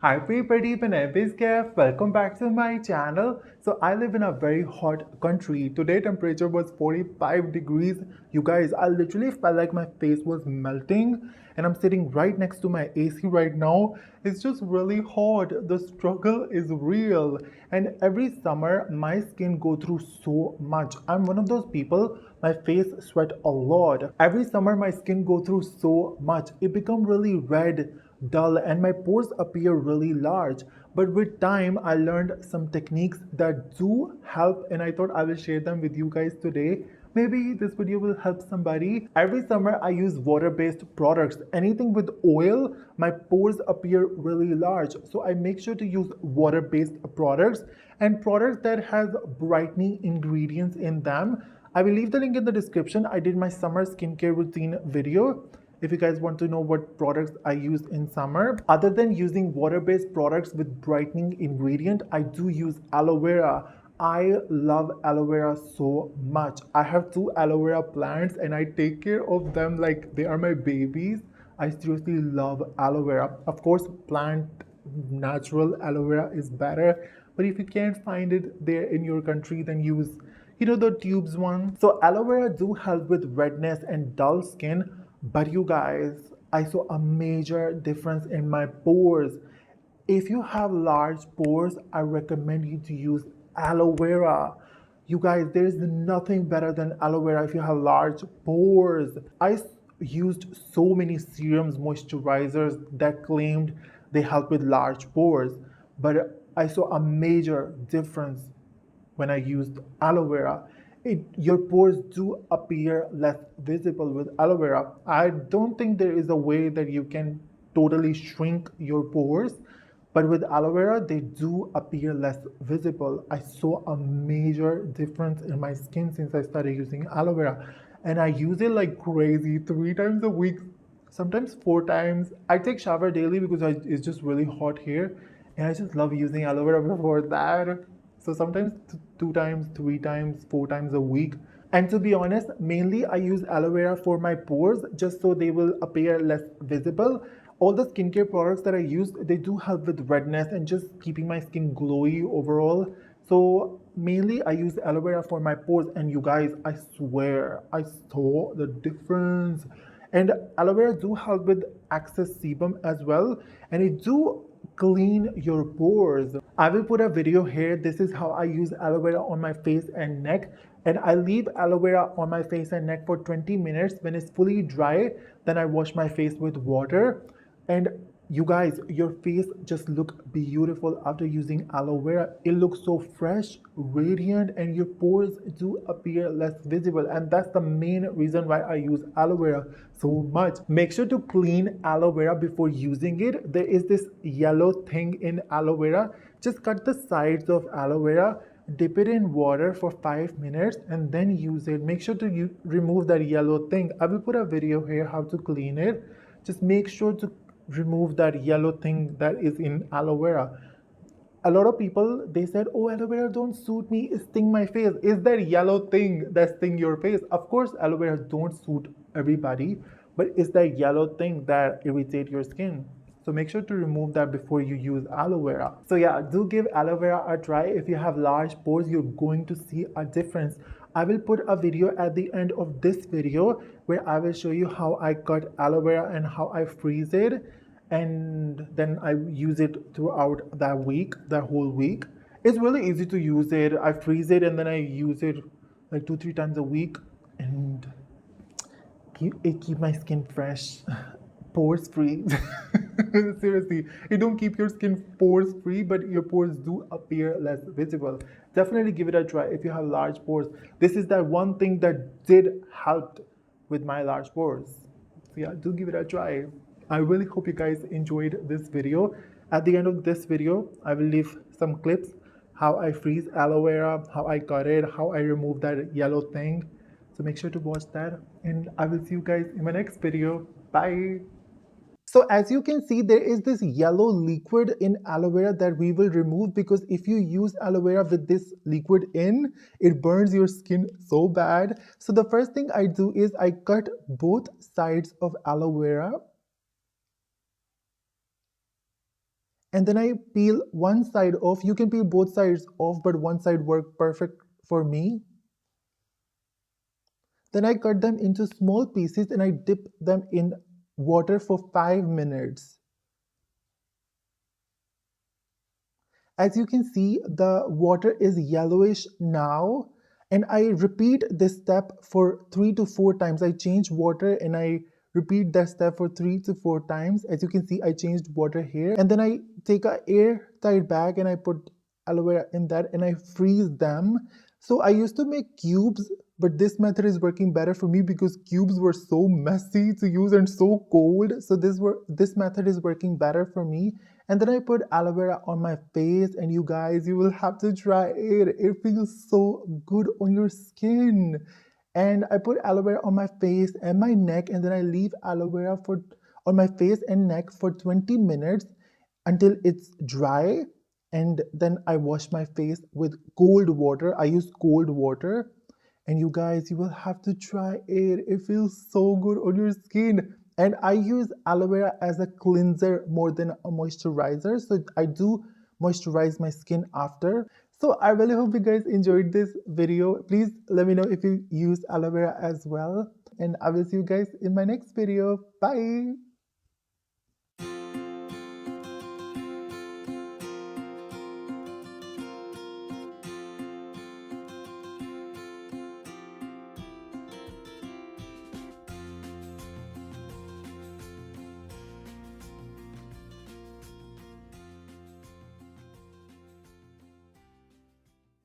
Hi everybody, my name is Kev. Welcome back to my channel. So I live in a very hot country. Today temperature was 45 degrees. You guys, I literally felt like my face was melting, and I'm sitting right next to my AC right now. It's just really hot. The struggle is real. And every summer my skin go through so much. I'm one of those people, my face sweat a lot. Every summer my skin go through so much. It become really red, dull, and my pores appear really large. But with time I learned some techniques that do help, and I thought I will share them with you guys today. Maybe this video will help somebody. Every summer I use water-based products. Anything with oil, my pores appear really large, so I make sure to use water-based products and products that have brightening ingredients in them. I will leave the link in the description. I did my summer skincare routine video if you guys want to know what products I use in summer. Other than using water-based products with brightening ingredient, I do use aloe vera. I love aloe vera so much. I have 2 aloe vera plants and I take care of them like they are my babies. I seriously love aloe vera. Of course, plant natural aloe vera is better, but if you can't find it there in your country, then use the tubes one. So aloe vera do help with redness and dull skin, but you guys, I saw a major difference in my pores. If you have large pores, I recommend you to use aloe vera. You guys, there is nothing better than aloe vera if you have large pores. I used so many serums, moisturizers that claimed they help with large pores, but I saw a major difference when I used aloe vera. Your pores do appear less visible with aloe vera. I don't think there is a way that you can totally shrink your pores, but with aloe vera, they do appear less visible. I saw a major difference in my skin since I started using aloe vera. And I use it like crazy 3 times a week, sometimes 4 times. I take shower daily because it's just really hot here. And I just love using aloe vera before that. So sometimes 2 times, 3 times, 4 times a week. And to be honest, mainly I use aloe vera for my pores just so they will appear less visible. All the skincare products that I use, they do help with redness and just keeping my skin glowy overall. So mainly I use aloe vera for my pores, and you guys, I swear I saw the difference. And aloe vera do help with excess sebum as well, and it do clean your pores. I will put a video here. This is how I use aloe vera on my face and neck, and I leave aloe vera on my face and neck for 20 minutes. When it's fully dry, then I wash my face with water. And you guys, your face just look beautiful after using aloe vera. It looks so fresh, radiant, and your pores do appear less visible. And that's the main reason why I use aloe vera so much. Make sure to clean aloe vera before using it. There is this yellow thing in aloe vera. Just cut the sides of aloe vera, dip it in water for 5 minutes, and then use it. Make sure to remove that yellow thing. I will put a video here how to clean it. Just make sure to remove that yellow thing that is in aloe vera. A lot of people, they said, oh, aloe vera don't suit me, it sting my face. Is that yellow thing that sting your face? Of course aloe vera don't suit everybody, but it's that yellow thing that irritate your skin. So make sure to remove that before you use aloe vera. So yeah, do give aloe vera a try. If you have large pores, you're going to see a difference. I will put a video at the end of this video where I will show you how I cut aloe vera and how I freeze it, and then I use it throughout that whole week. It's really easy to use it. I freeze it and then I use it like 2-3 times a week, and keep my skin fresh, pores free. Seriously, it don't keep your skin pores free, but your pores do appear less visible. Definitely give it a try if you have large pores. This is that one thing that did help with my large pores. So yeah, do give it a try. I really hope you guys enjoyed this video. At the end of this video, I will leave some clips how I freeze aloe vera, how I cut it, how I remove that yellow thing. So make sure to watch that, and I will see you guys in my next video. Bye. So as you can see, there is this yellow liquid in aloe vera that we will remove, because if you use aloe vera with this liquid in, it burns your skin so bad. So the first thing I do is I cut both sides of aloe vera. and then I peel one side off. You can peel both sides off, but one side worked perfect for me. Then I cut them into small pieces and I dip them in water for 5 minutes. As you can see, the water is yellowish now, and I repeat this step for 3 to 4 times. I change water and I repeat that step for 3 to 4 times. As you can see, I changed water here, and then I take a airtight bag and I put aloe vera in that and I freeze them. So I used to make cubes, but this method is working better for me because cubes were so messy to use and so cold. So this method is working better for me. And then I put aloe vera on my face, and you guys, you will have to try it. It feels so good on your skin. And I put aloe vera on my face and my neck, and then I leave aloe vera on my face and neck for 20 minutes until it's dry. And then I wash my face with cold water. I use cold water. And you guys, you will have to try it. It feels so good on your skin. And I use aloe vera as a cleanser more than a moisturizer. So I do moisturize my skin after. So I really hope you guys enjoyed this video. Please let me know if you use aloe vera as well. And I will see you guys in my next video. Bye.